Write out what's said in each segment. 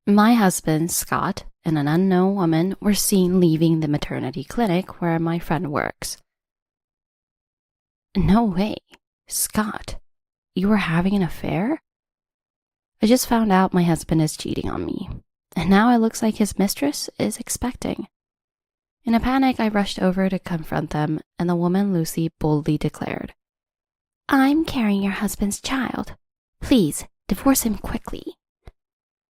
My husband, Scott, and an unknown woman were seen leaving the maternity clinic where my friend works. No way. Scott, you were having an affair? I just found out my husband is cheating on me, and now it looks like his mistress is expecting. In a panic, I rushed over to confront them, and the woman Lucy boldly declared, "I'm carrying your husband's child. Please, divorce him quickly."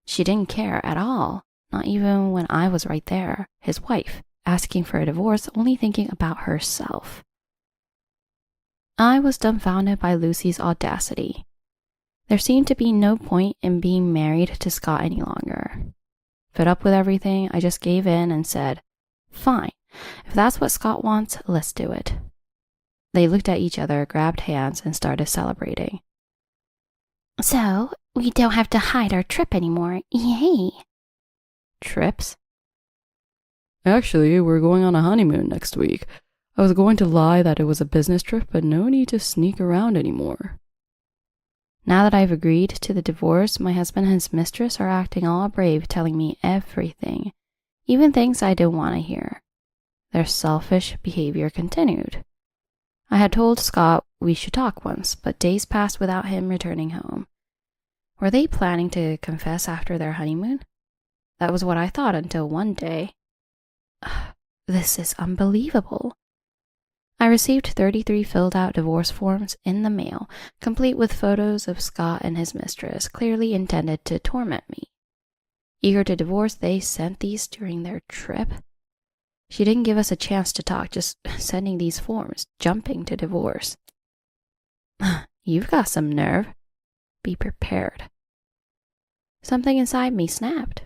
She didn't care at all, not even when I was right there, his wife, asking for a divorce, only thinking about herself. I was dumbfounded by Lucy's audacity. There seemed to be no point in being married to Scott any longer. Fed up with everything, I just gave in and said, "Fine, if that's what Scott wants, let's do it." They looked at each other, grabbed hands, and started celebrating. "So, we don't have to hide our trip anymore, yay!" Trips? Actually, we're going on a honeymoon next week. I was going to lie that it was a business trip, but no need to sneak around anymore. Now that I've agreed to the divorce, my husband and his mistress are acting all brave, telling me everything, even things I didn't want to hear. Their selfish behavior continued. I had told Scott we should talk once, but days passed without him returning home. Were they planning to confess after their honeymoon? That was what I thought until one day. This is unbelievable. I received 33 filled-out divorce forms in the mail, complete with photos of Scott and his mistress, clearly intended to torment me. Eager to divorce, they sent these during their trip. She didn't give us a chance to talk, just sending these forms, jumping to divorce. You've got some nerve. Be prepared. Something inside me snapped.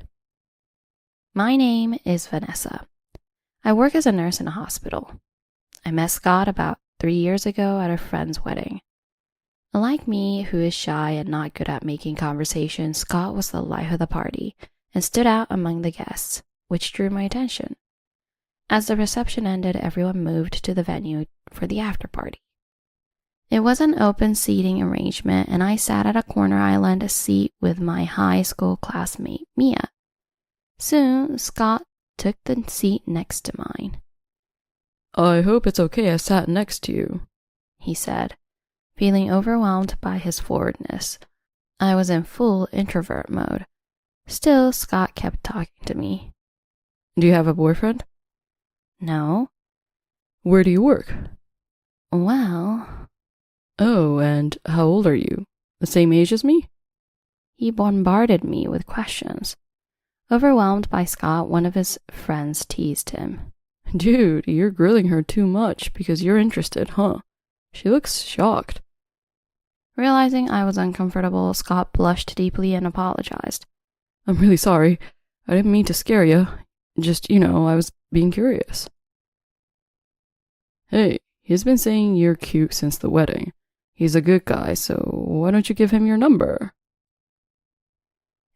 My name is Vanessa. I work as a nurse in a hospital. I met Scott about 3 years ago at a friend's wedding. Unlike me, who is shy and not good at making conversation, Scott was the life of the party and stood out among the guests, which drew my attention. As the reception ended, everyone moved to the venue for the after party. It was an open seating arrangement, and I sat at a corner island seat with my high school classmate, Mia. Soon, Scott took the seat next to mine. "I hope it's okay I sat next to you," he said, feeling overwhelmed by his forwardness. I was in full introvert mode. Still, Scott kept talking to me. "Do you have a boyfriend?" "No." "Where do you work?" "Well..." "Oh, and how old are you? The same age as me?" He bombarded me with questions. Overwhelmed by Scott, one of his friends teased him. "Dude, you're grilling her too much because you're interested, huh? She looks shocked." Realizing I was uncomfortable, Scott blushed deeply and apologized. "I'm really sorry. I didn't mean to scare you. Just, I was being curious." "Hey, he's been saying you're cute since the wedding. He's a good guy, so why don't you give him your number?"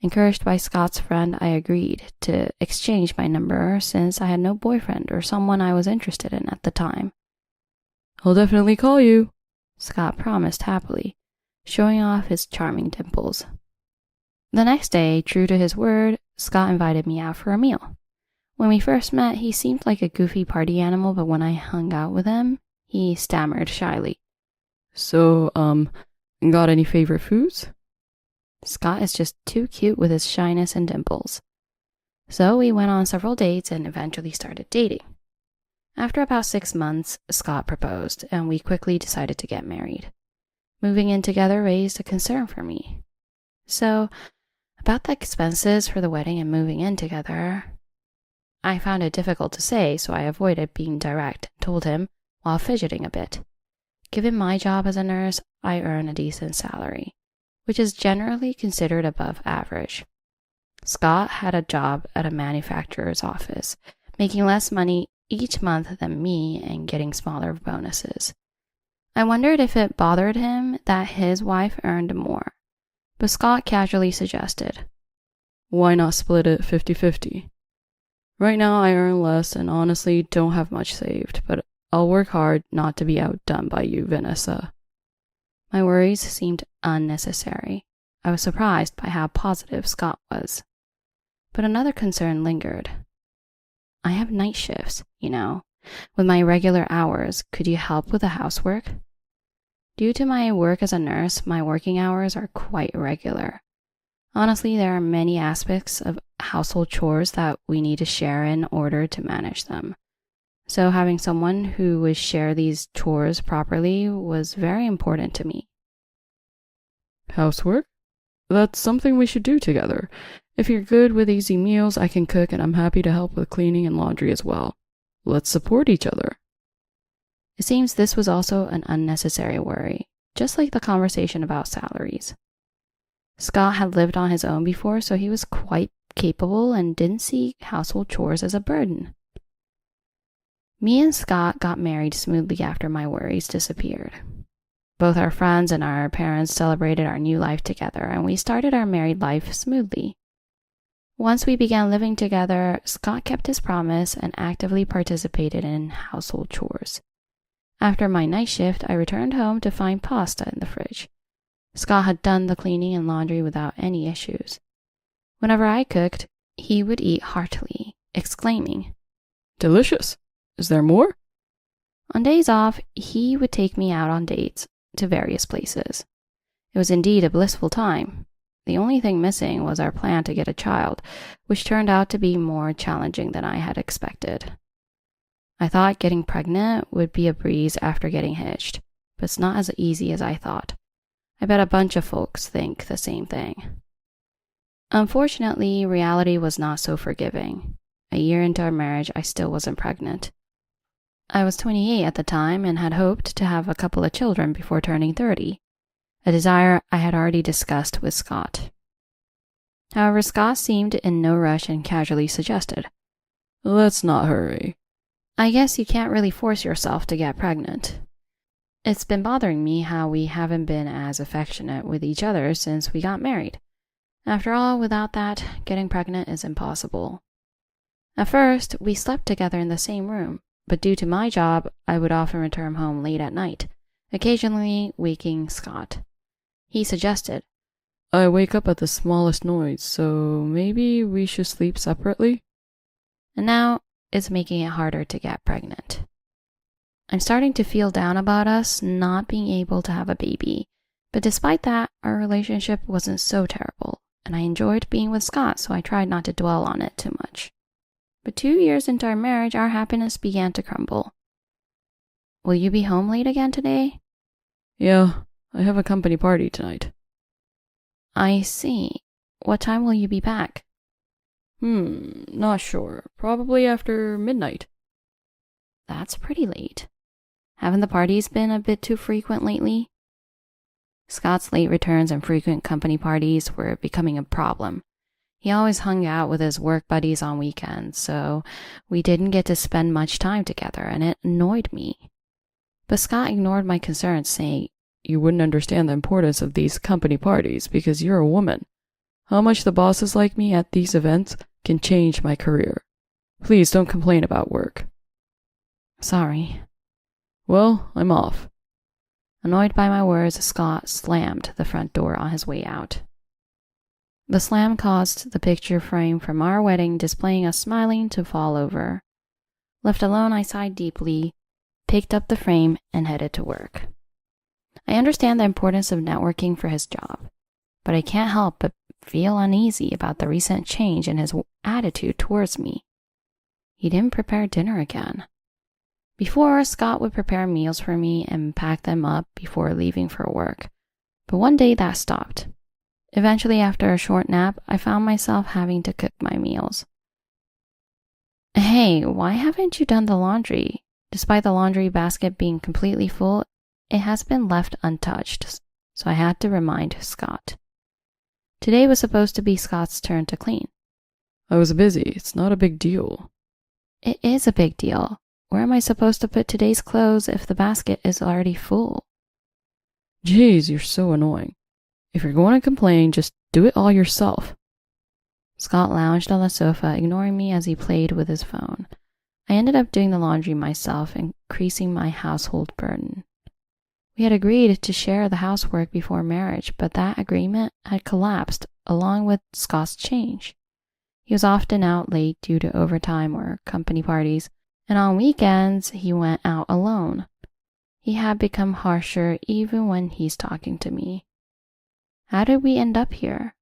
Encouraged by Scott's friend, I agreed to exchange my number since I had no boyfriend or someone I was interested in at the time. "I'll definitely call you," Scott promised happily, showing off his charming dimples. The next day, true to his word, Scott invited me out for a meal. When we first met, he seemed like a goofy party animal, but when I hung out with him, he stammered shyly. "So, got any favorite foods?" Scott is just too cute with his shyness and dimples. So we went on several dates and eventually started dating. After about 6 months, Scott proposed, and we quickly decided to get married. Moving in together raised a concern for me. So, about the expenses for the wedding and moving in together, I found it difficult to say, so I avoided being direct and told him while fidgeting a bit. Given my job as a nurse, I earn a decent salary, which is generally considered above average. Scott had a job at a manufacturer's office, making less money each month than me and getting smaller bonuses. I wondered if it bothered him that his wife earned more, but Scott casually suggested, "Why not split it 50-50? Right now I earn less and honestly don't have much saved, but I'll work hard not to be outdone by you, Vanessa." My worries seemed unnecessary. I was surprised by how positive Scott was. But another concern lingered. I have night shifts, with my regular hours. Could you help with the housework? Due to my work as a nurse, my working hours are quite irregular. Honestly, there are many aspects of household chores that we need to share in order to manage them. So having someone who would share these chores properly was very important to me. Housework? That's something we should do together. If you're good with easy meals, I can cook, and I'm happy to help with cleaning and laundry as well. Let's support each other. It seems this was also an unnecessary worry, just like the conversation about salaries. Scott had lived on his own before, so he was quite capable and didn't see household chores as a burden. Me and Scott got married smoothly after my worries disappeared. Both our friends and our parents celebrated our new life together, and we started our married life smoothly. Once we began living together, Scott kept his promise and actively participated in household chores. After my night shift, I returned home to find pasta in the fridge. Scott had done the cleaning and laundry without any issues. Whenever I cooked, he would eat heartily, exclaiming, "Delicious! Is there more?" On days off, he would take me out on dates to various places. It was indeed a blissful time. The only thing missing was our plan to get a child, which turned out to be more challenging than I had expected. I thought getting pregnant would be a breeze after getting hitched, but it's not as easy as I thought. I bet a bunch of folks think the same thing. Unfortunately, reality was not so forgiving. A year into our marriage, I still wasn't pregnant. I was 28 at the time and had hoped to have a couple of children before turning 30, a desire I had already discussed with Scott. However, Scott seemed in no rush and casually suggested, "Let's not hurry." I guess you can't really force yourself to get pregnant. It's been bothering me how we haven't been as affectionate with each other since we got married. After all, without that, getting pregnant is impossible. At first, we slept together in the same room, but due to my job, I would often return home late at night, occasionally waking Scott. He suggested, "I wake up at the smallest noise, so maybe we should sleep separately?" And now it's making it harder to get pregnant. I'm starting to feel down about us not being able to have a baby, but despite that, our relationship wasn't so terrible, and I enjoyed being with Scott, so I tried not to dwell on it too much. But 2 years into our marriage, our happiness began to crumble. Will you be home late again today? Yeah, I have a company party tonight. I see. What time will you be back? Not sure. Probably after midnight. That's pretty late. Haven't the parties been a bit too frequent lately? Scott's late returns and frequent company parties were becoming a problem. He always hung out with his work buddies on weekends, so we didn't get to spend much time together, and it annoyed me. But Scott ignored my concerns, saying, "You wouldn't understand the importance of these company parties because you're a woman. How much the bosses like me at these events can change my career. Please don't complain about work." Sorry. Well, I'm off. Annoyed by my words, Scott slammed the front door on his way out. The slam caused the picture frame from our wedding displaying us smiling to fall over. Left alone, I sighed deeply, picked up the frame, and headed to work. I understand the importance of networking for his job, but I can't help but feel uneasy about the recent change in his attitude towards me. He didn't prepare dinner again. Before, Scott would prepare meals for me and pack them up before leaving for work, but one day that stopped. Eventually, after a short nap, I found myself having to cook my meals. Hey, why haven't you done the laundry? Despite the laundry basket being completely full, it has been left untouched, so I had to remind Scott. Today was supposed to be Scott's turn to clean. I was busy. It's not a big deal. It is a big deal. Where am I supposed to put today's clothes if the basket is already full? Jeez, you're so annoying. If you're going to complain, just do it all yourself. Scott lounged on the sofa, ignoring me as he played with his phone. I ended up doing the laundry myself, increasing my household burden. We had agreed to share the housework before marriage, but that agreement had collapsed along with Scott's change. He was often out late due to overtime or company parties, and on weekends he went out alone. He had become harsher even when he's talking to me. How did we end up here?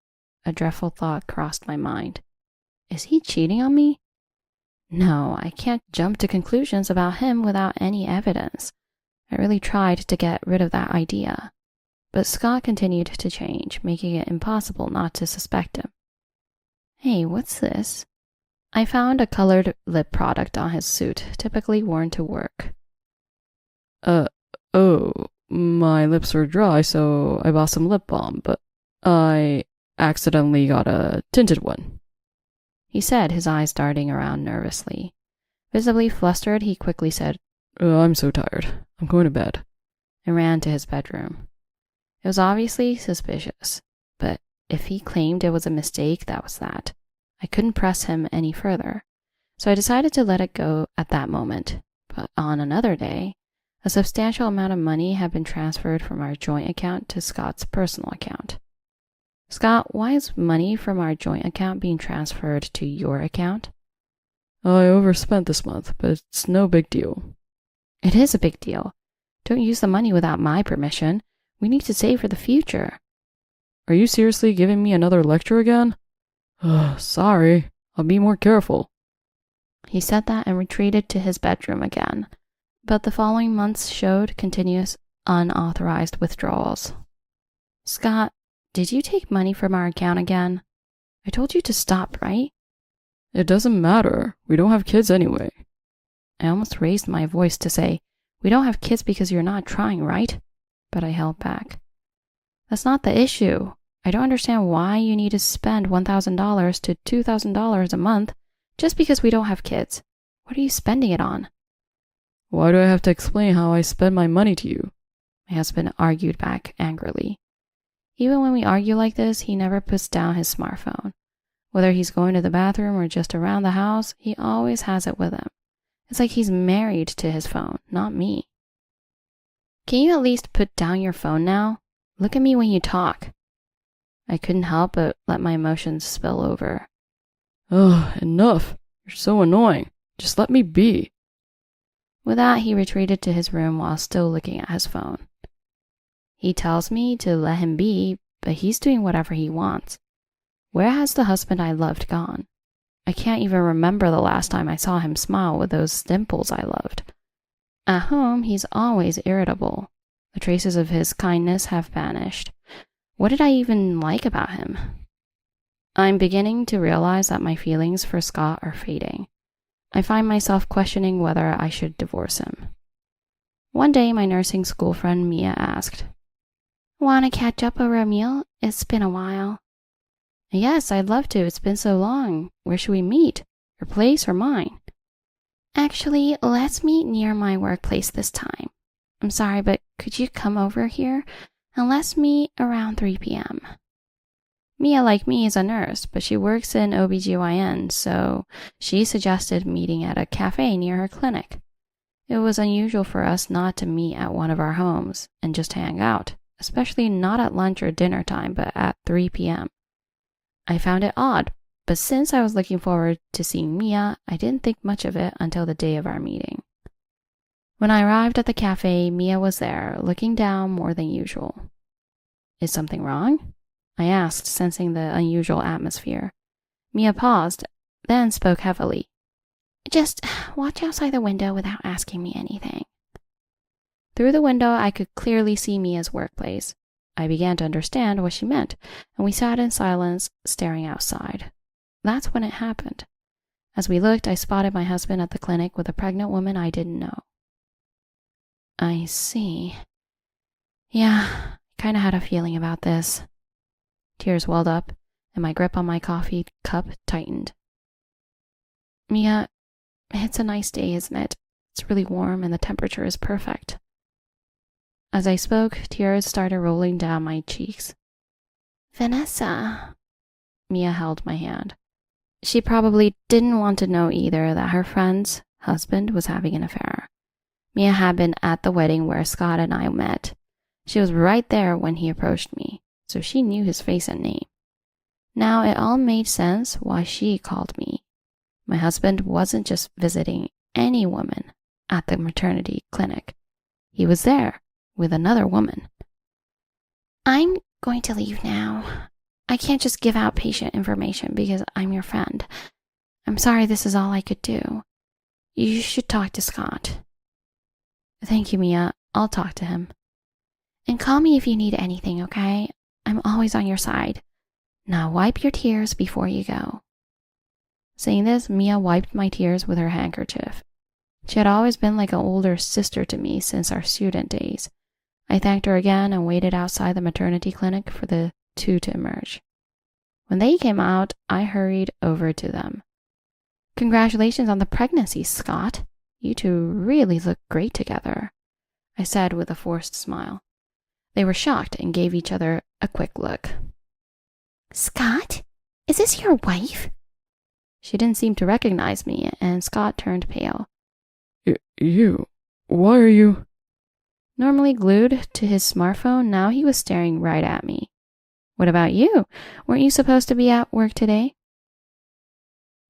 A dreadful thought crossed my mind. Is he cheating on me? No, I can't jump to conclusions about him without any evidence. I really tried to get rid of that idea. But Scott continued to change, making it impossible not to suspect him. Hey, what's this? I found a colored lip product on his suit, typically worn to work. Oh, my lips were dry, so I bought some lip balm, but I accidentally got a tinted one. He said, his eyes darting around nervously. Visibly flustered, he quickly said, I'm so tired. I'm going to bed. And ran to his bedroom. It was obviously suspicious, but if he claimed it was a mistake, that was that. I couldn't press him any further, so I decided to let it go at that moment. But on another day, a substantial amount of money had been transferred from our joint account to Scott's personal account. Scott, why is money from our joint account being transferred to your account? I overspent this month, but it's no big deal. It is a big deal. Don't use the money without my permission. We need to save for the future. Are you seriously giving me another lecture again? Sorry, I'll be more careful. He said that and retreated to his bedroom again. But the following months showed continuous, unauthorized withdrawals. Scott, did you take money from our account again? I told you to stop, right? It doesn't matter. We don't have kids anyway. I almost raised my voice to say, we don't have kids because you're not trying, right? But I held back. That's not the issue. I don't understand why you need to spend $1,000 to $2,000 a month just because we don't have kids. What are you spending it on? Why do I have to explain how I spend my money to you? My husband argued back angrily. Even when we argue like this, he never puts down his smartphone. Whether he's going to the bathroom or just around the house, he always has it with him. It's like he's married to his phone, not me. Can you at least put down your phone now? Look at me when you talk. I couldn't help but let my emotions spill over. Enough. You're so annoying. Just let me be. With that, he retreated to his room while still looking at his phone. He tells me to let him be, but he's doing whatever he wants. Where has the husband I loved gone? I can't even remember the last time I saw him smile with those dimples I loved. At home, he's always irritable. The traces of his kindness have vanished. What did I even like about him? I'm beginning to realize that my feelings for Scott are fading. I find myself questioning whether I should divorce him. One day, my nursing school friend Mia asked, "Want to catch up over a meal? It's been a while." "Yes, I'd love to. It's been so long. Where should we meet? Your place or mine?" "Actually, let's meet near my workplace this time. I'm sorry, but could you come over here? And let's meet around 3 p.m. Mia, like me, is a nurse, but she works in OBGYN, so she suggested meeting at a cafe near her clinic. It was unusual for us not to meet at one of our homes and just hang out, especially not at lunch or dinner time, but at 3 p.m. I found it odd, but since I was looking forward to seeing Mia, I didn't think much of it until the day of our meeting. When I arrived at the cafe, Mia was there, looking down more than usual. "Is something wrong?" I asked, sensing the unusual atmosphere. Mia paused, then spoke heavily. "Just watch outside the window without asking me anything." Through the window, I could clearly see Mia's workplace. I began to understand what she meant, and we sat in silence, staring outside. That's when it happened. As we looked, I spotted my husband at the clinic with a pregnant woman I didn't know. I see. Yeah, I kind of had a feeling about this. Tears welled up, and my grip on my coffee cup tightened. "Mia, it's a nice day, isn't it? It's really warm and the temperature is perfect." As I spoke, tears started rolling down my cheeks. "Vanessa." Mia held my hand. She probably didn't want to know either that her friend's husband was having an affair. Mia had been at the wedding where Scott and I met. She was right there when he approached me, so she knew his face and name. Now it all made sense why she called me. My husband wasn't just visiting any woman at the maternity clinic. He was there with another woman. I'm going to leave now. I can't just give out patient information because I'm your friend. I'm sorry this is all I could do. You should talk to Scott. Thank you, Mia. I'll talk to him. And call me if you need anything, okay? I'm always on your side. Now wipe your tears before you go. Saying this, Mia wiped my tears with her handkerchief. She had always been like an older sister to me since our student days. I thanked her again and waited outside the maternity clinic for the two to emerge. When they came out, I hurried over to them. Congratulations on the pregnancy, Scott. You two really look great together, I said with a forced smile. They were shocked and gave each other a quick look. Scott? Is this your wife? She didn't seem to recognize me, and Scott turned pale. You? Why are you? Normally glued to his smartphone, now he was staring right at me. What about you? Weren't you supposed to be at work today?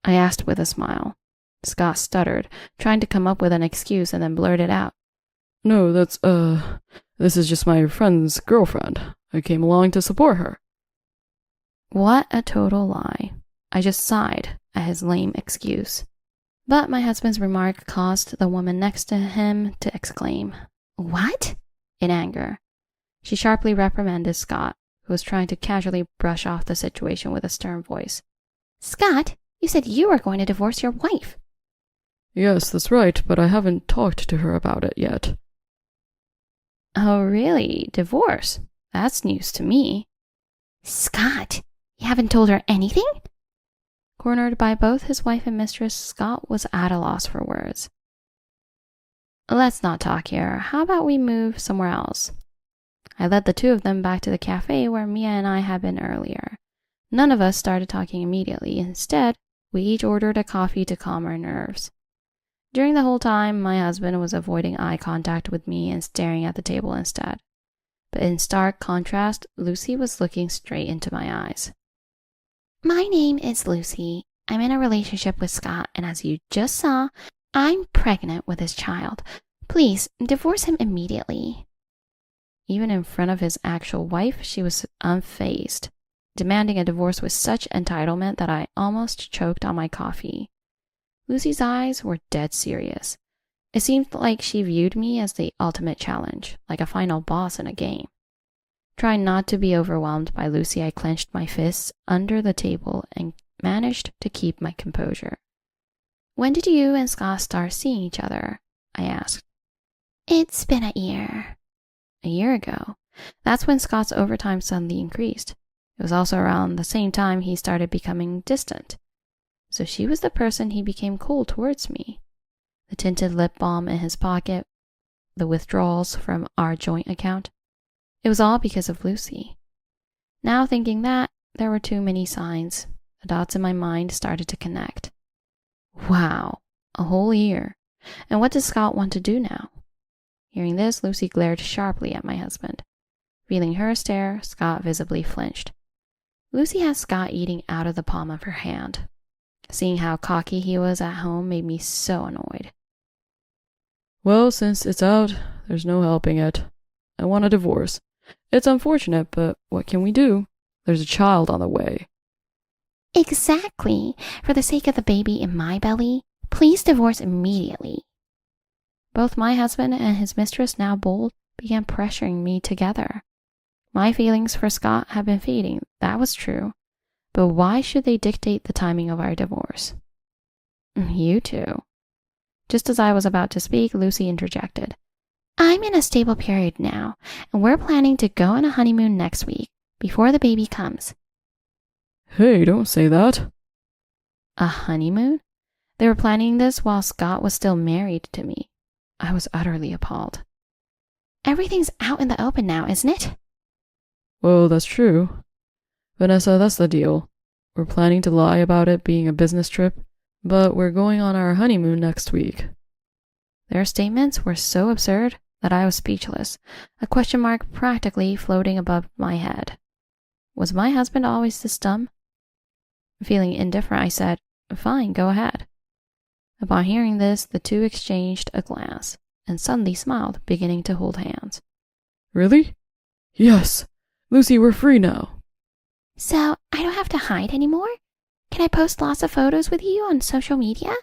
I asked with a smile. Scott stuttered, trying to come up with an excuse, and then blurted out. No, this is just my friend's girlfriend. I came along to support her. What a total lie. I just sighed at his lame excuse. But my husband's remark caused the woman next to him to exclaim, What? In anger. She sharply reprimanded Scott, who was trying to casually brush off the situation with a stern voice. Scott, you said you were going to divorce your wife. Yes, that's right, but I haven't talked to her about it yet. Oh, really? Divorce? That's news to me. Scott, you haven't told her anything? Cornered by both his wife and mistress, Scott was at a loss for words. Let's not talk here. How about we move somewhere else? I led the two of them back to the cafe where Mia and I had been earlier. None of us started talking immediately. Instead, we each ordered a coffee to calm our nerves. During the whole time, my husband was avoiding eye contact with me and staring at the table instead. But in stark contrast, Lucy was looking straight into my eyes. My name is Lucy. I'm in a relationship with Scott, and as you just saw, I'm pregnant with his child. Please, divorce him immediately. Even in front of his actual wife, she was unfazed, demanding a divorce with such entitlement that I almost choked on my coffee. Lucy's eyes were dead serious. It seemed like she viewed me as the ultimate challenge, like a final boss in a game. Trying not to be overwhelmed by Lucy, I clenched my fists under the table and managed to keep my composure. When did you and Scott start seeing each other? I asked. It's been a year. A year ago. That's when Scott's overtime suddenly increased. It was also around the same time he started becoming distant. So she was the person he became cold towards me. The tinted lip balm in his pocket, the withdrawals from our joint account. It was all because of Lucy. Now thinking that, there were too many signs. The dots in my mind started to connect. Wow, a whole year. And what does Scott want to do now? Hearing this, Lucy glared sharply at my husband. Feeling her stare, Scott visibly flinched. Lucy had Scott eating out of the palm of her hand. Seeing how cocky he was at home made me so annoyed. Well, since it's out, there's no helping it. I want a divorce. It's unfortunate, but what can we do? There's a child on the way. Exactly. For the sake of the baby in my belly, please divorce immediately. Both my husband and his mistress, now bold, began pressuring me together. My feelings for Scott had been fading, that was true. But why should they dictate the timing of our divorce? You two. Just as I was about to speak, Lucy interjected. I'm in a stable period now, and we're planning to go on a honeymoon next week, before the baby comes. Hey, don't say that. A honeymoon? They were planning this while Scott was still married to me. I was utterly appalled. Everything's out in the open now, isn't it? Well, that's true. Vanessa, that's the deal. We're planning to lie about it being a business trip, but we're going on our honeymoon next week. Their statements were so absurd that I was speechless, a question mark practically floating above my head. Was my husband always this dumb? Feeling indifferent, I said, "Fine, go ahead." Upon hearing this, the two exchanged a glance and suddenly smiled, beginning to hold hands. Really? Yes. Lucy, we're free now. So, I don't have to hide anymore? Can I post lots of photos with you on social media?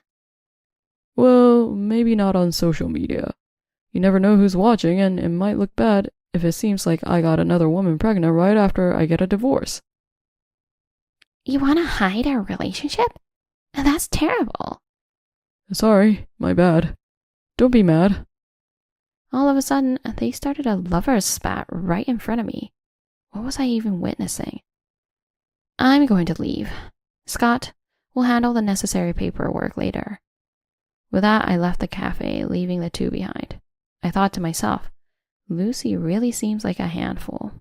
Well, maybe not on social media. You never know who's watching, and it might look bad if it seems like I got another woman pregnant right after I get a divorce. You want to hide our relationship? That's terrible. Sorry, my bad. Don't be mad. All of a sudden, they started a lover's spat right in front of me. What was I even witnessing? I'm going to leave. Scott will handle the necessary paperwork later. With that, I left the cafe, leaving the two behind. I thought to myself, Lucy really seems like a handful.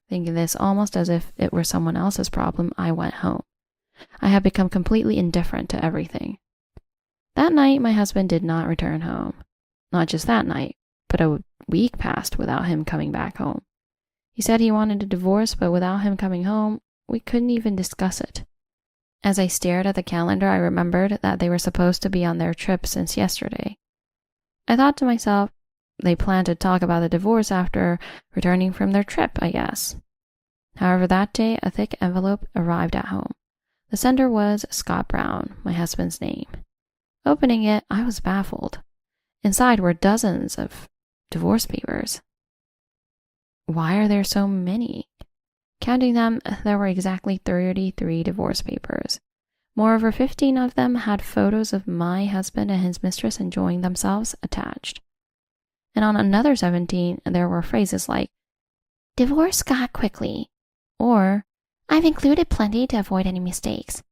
Thinking this almost as if it were someone else's problem, I went home. I had become completely indifferent to everything. That night, my husband did not return home. Not just that night, but a week passed without him coming back home. He said he wanted a divorce, but without him coming home, we couldn't even discuss it. As I stared at the calendar, I remembered that they were supposed to be on their trip since yesterday. I thought to myself, they planned to talk about the divorce after returning from their trip, I guess. However, that day, a thick envelope arrived at home. The sender was Scott Brown, my husband's name. Opening it, I was baffled. Inside were dozens of divorce papers. Why are there so many? Counting them, there were exactly 33 divorce papers. Moreover, 15 of them had photos of my husband and his mistress enjoying themselves attached. And on another 17, there were phrases like, "Divorce Scott quickly," or "I've included plenty to avoid any mistakes,"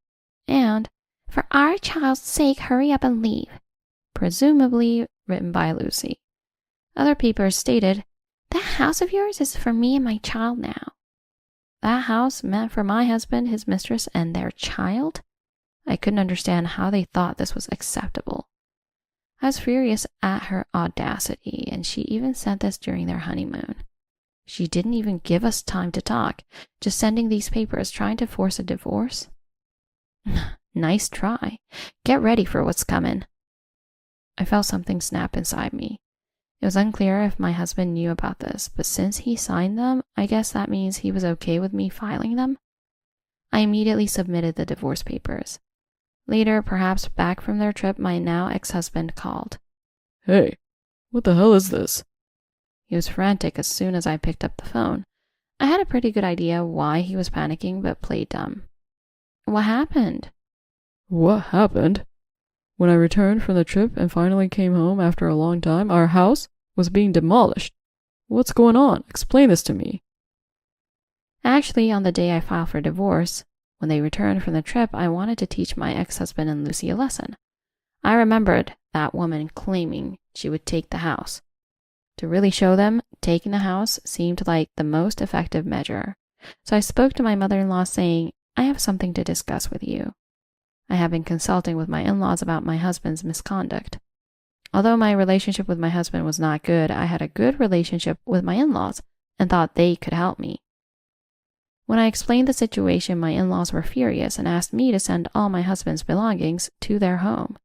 and "For our child's sake, hurry up and leave," presumably written by Lucy. Other papers stated, "That house of yours is for me and my child now." That house meant for my husband, his mistress, and their child? I couldn't understand how they thought this was acceptable. I was furious at her audacity, and she even sent this during their honeymoon. She didn't even give us time to talk, just sending these papers trying to force a divorce. Nice try. Get ready for what's coming. I felt something snap inside me. It was unclear if my husband knew about this, but since he signed them, I guess that means he was okay with me filing them. I immediately submitted the divorce papers. Later, perhaps back from their trip, my now ex-husband called. Hey, what the hell is this? He was frantic as soon as I picked up the phone. I had a pretty good idea why he was panicking, but played dumb. What happened? What happened? When I returned from the trip and finally came home after a long time, our house was being demolished. What's going on? Explain this to me. Actually, on the day I filed for divorce, when they returned from the trip, I wanted to teach my ex-husband and Lucy a lesson. I remembered that woman claiming she would take the house. To really show them, taking the house seemed like the most effective measure. So I spoke to my mother-in-law saying, "I have something to discuss with you. I have been consulting with my in-laws about my husband's misconduct. Although my relationship with my husband was not good, I had a good relationship with my in-laws and thought they could help me." When I explained the situation, my in-laws were furious and asked me to send all my husband's belongings to their home.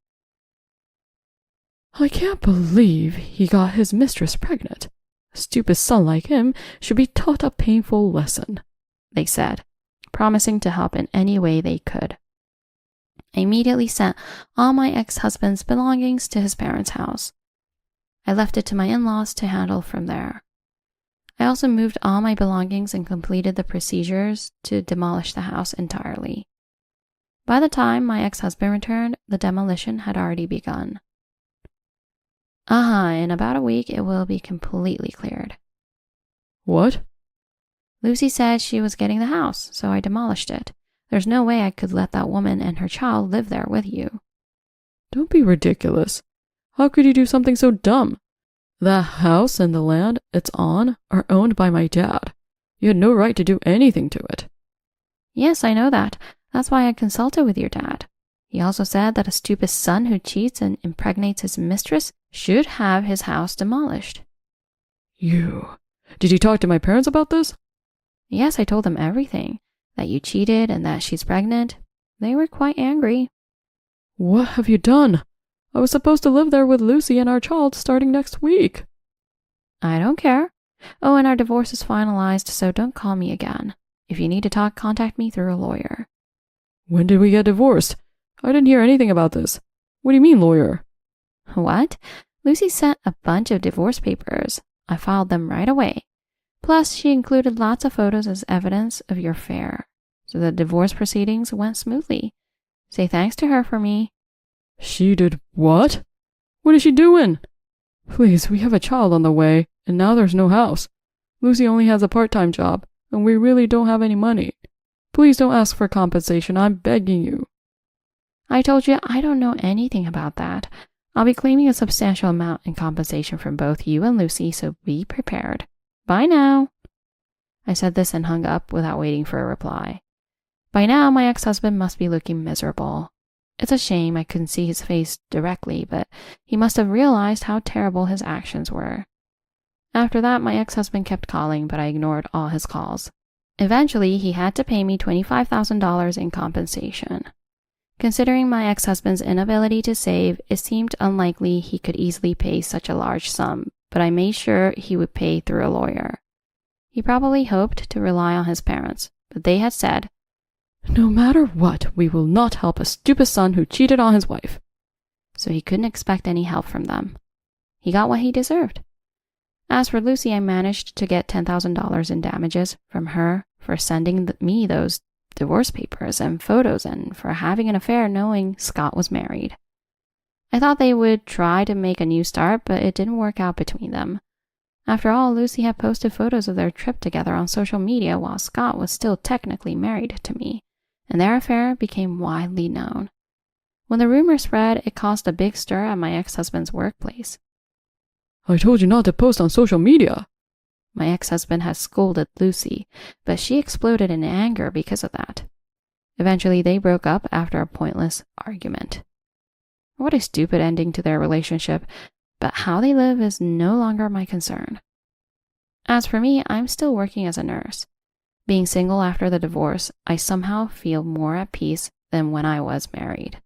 I can't believe he got his mistress pregnant. A stupid son like him should be taught a painful lesson, they said, promising to help in any way they could. I immediately sent all my ex-husband's belongings to his parents' house. I left it to my in-laws to handle from there. I also moved all my belongings and completed the procedures to demolish the house entirely. By the time my ex-husband returned, the demolition had already begun. In about a week it will be completely cleared. What? Lucy said she was getting the house, so I demolished it. There's no way I could let that woman and her child live there with you. Don't be ridiculous. How could you do something so dumb? That house and the land it's on are owned by my dad. You had no right to do anything to it. Yes, I know that. That's why I consulted with your dad. He also said that a stupid son who cheats and impregnates his mistress should have his house demolished. Did you talk to my parents about this? Yes, I told them everything. That you cheated and that she's pregnant. They were quite angry. What have you done? I was supposed to live there with Lucy and our child starting next week. I don't care. Oh, and our divorce is finalized, so don't call me again. If you need to talk, contact me through a lawyer. When did we get divorced? I didn't hear anything about this. What do you mean, lawyer? What? Lucy sent a bunch of divorce papers. I filed them right away. Plus, she included lots of photos as evidence of your affair. So the divorce proceedings went smoothly. Say thanks to her for me. She did what? What is she doing? Please, we have a child on the way, and now there's no house. Lucy only has a part-time job, and we really don't have any money. Please don't ask for compensation, I'm begging you. I told you I don't know anything about that. I'll be claiming a substantial amount in compensation from both you and Lucy, so be prepared. Bye now. I said this and hung up without waiting for a reply. By now, my ex-husband must be looking miserable. It's a shame I couldn't see his face directly, but he must have realized how terrible his actions were. After that, my ex-husband kept calling, but I ignored all his calls. Eventually, he had to pay me $25,000 in compensation. Considering my ex-husband's inability to save, it seemed unlikely he could easily pay such a large sum, but I made sure he would pay through a lawyer. He probably hoped to rely on his parents, but they had said, "No matter what, we will not help a stupid son who cheated on his wife." So he couldn't expect any help from them. He got what he deserved. As for Lucy, I managed to get $10,000 in damages from her for sending me those divorce papers and photos and for having an affair knowing Scott was married. I thought they would try to make a new start, but it didn't work out between them. After all, Lucy had posted photos of their trip together on social media while Scott was still technically married to me, and their affair became widely known. When the rumor spread, it caused a big stir at my ex-husband's workplace. "I told you not to post on social media." My ex-husband had scolded Lucy, but she exploded in anger because of that. Eventually, they broke up after a pointless argument. What a stupid ending to their relationship, but how they live is no longer my concern. As for me, I'm still working as a nurse. Being single after the divorce, I somehow feel more at peace than when I was married.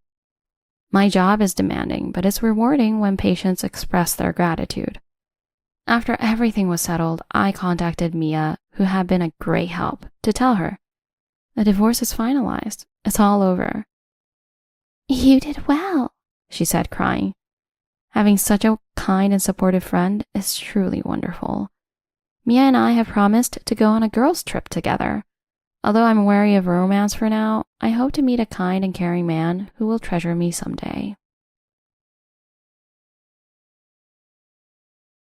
My job is demanding, but it's rewarding when patients express their gratitude. After everything was settled, I contacted Mia, who had been a great help, to tell her, "The divorce is finalized. It's all over." "You did well," she said, crying. Having such a kind and supportive friend is truly wonderful. Mia and I have promised to go on a girls' trip together. Although I'm wary of romance for now, I hope to meet a kind and caring man who will treasure me someday.